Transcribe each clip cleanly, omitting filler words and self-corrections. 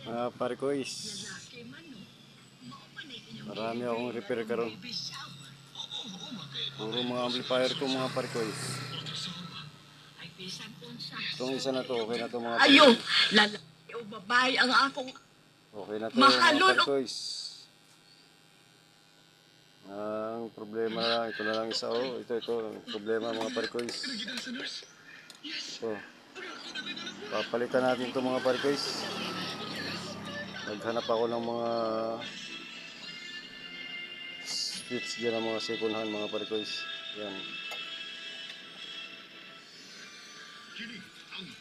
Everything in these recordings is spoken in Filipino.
Parikoys, marami akong repair karon. Puro mga amplifier ko mga parikoys. Itong isa na to, okay na to mga parikoys. Ayo, lalaki o babae ang akong Okay na to mahalon mga o- parikoys. Ang problema na lang, ito na lang isa oh. Ito, ang problema mga parikoys. Ito. Papalitan natin ito mga parikoys. Naghanap ako ng mga switch dyan ng mga second hand mga parikoys. Yan.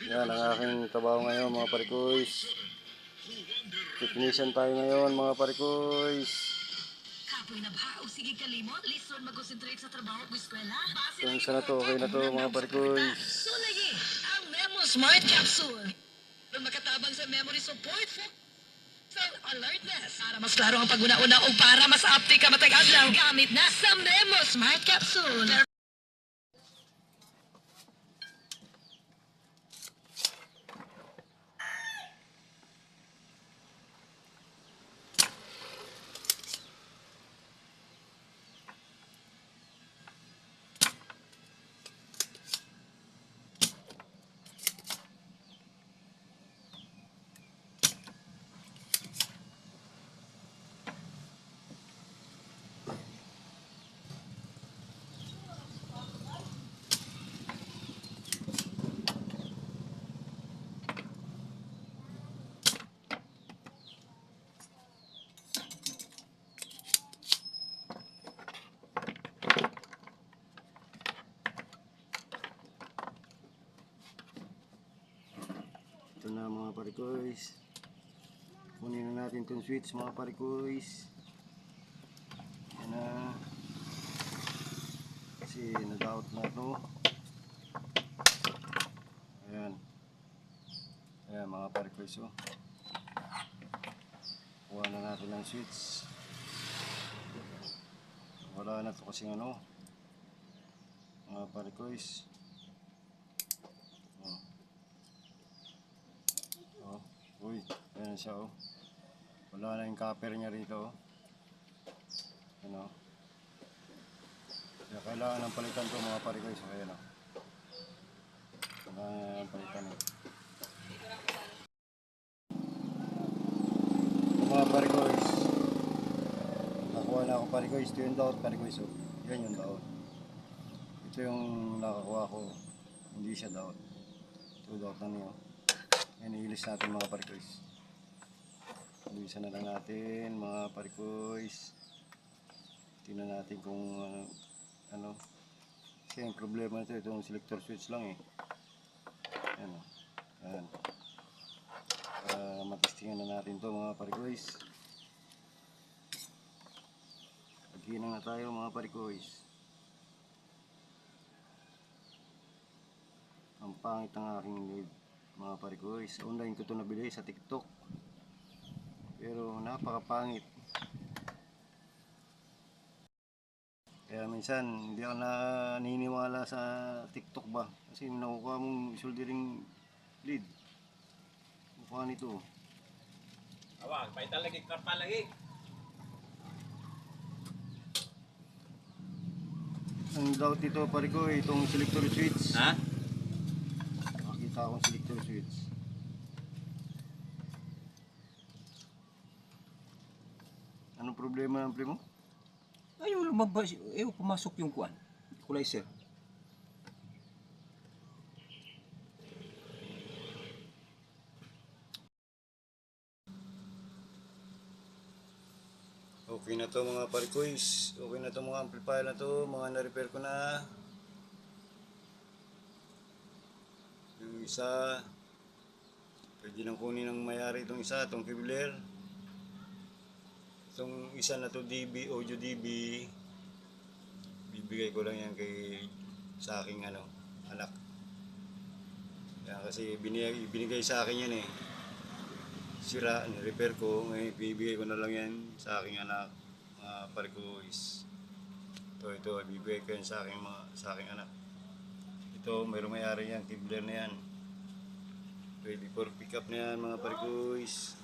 Yan ang aking trabaho ngayon mga parikoys. Technician tayo ngayon mga parikoys. Kapoy na ba? O sige kalimot, listen mag-concentrate sa trabaho o eskwela. Itong isa na to, okay na to mga parikoys. So lagi, ang Memo Smart Capsule. Makatabang sa memory support for alertness. Para mas klaro ang pag-una-una o para mas update ka matag-adlaw. Gamit na sa Memo Smart Capsule. Ito na mga parikoys. Kunin na natin itong switch mga parikoys. Yan na. Kasi nag-out na ito. Ayan. Ayan mga parikoys oh. Kuha na natin ang switch. Wala na ito kasi ano. Mga parikoys. Uy, ayan siya oh. Wala na yung copper niya rito oh. Ano? Kaya kailangan ng palitan to mga parikoys. So, ayan oh. Kailangan ng palitan eh. Mga parikoys. Nakuha na ako parikoys. Ito yung daot parikoys oh. Yan yung daot. Ito yung nakakuha ko. Hindi siya daot. Ito daot na niyo. Yan, iilis natin mga parikoys. Ilisan na lang natin mga parikoys. Tingnan natin kung ano. Kasi yung problema nito, itong selector switch lang eh. Yan o. Yan. Matistingan na natin to mga parikoys. Paghina na tayo mga parikoys. Ang pangit ng aking lead mga parikoys. Online ko ito nabili sa TikTok. Pero napakapangit. Kaya minsan hindi ako naniniwala sa TikTok ba. Kasi nakukuha mong soldering lead. Mukha nito. Awag, paitan lagi, karpa lagi. Ang doubt dito parikoy, itong selector switch. Ha? Makita akong selector switch. Anong problema ng primo? Ayaw lumabas, ayaw pumasok yung kuan. Kulay sir. Okay na to mga parikoys. Okay na to mga amplifier na to. Mga na-repair ko na. Yung isa, pwede nang kunin ng may-ari itong isa, itong kevlar. Itong isa na to DB, audio DB. Bibigay ko lang yan sa aking anak. Yan, kasi binigay sa akin yan eh. Sira, repair ko. Ngayon bibigay ko na lang yan sa aking anak. Parikoys. Ito, bibigay ko yan sa aking anak. Ito, mayroong may-ari yan, kevlar na yan. Pwede for pick up na yan mga parikoys.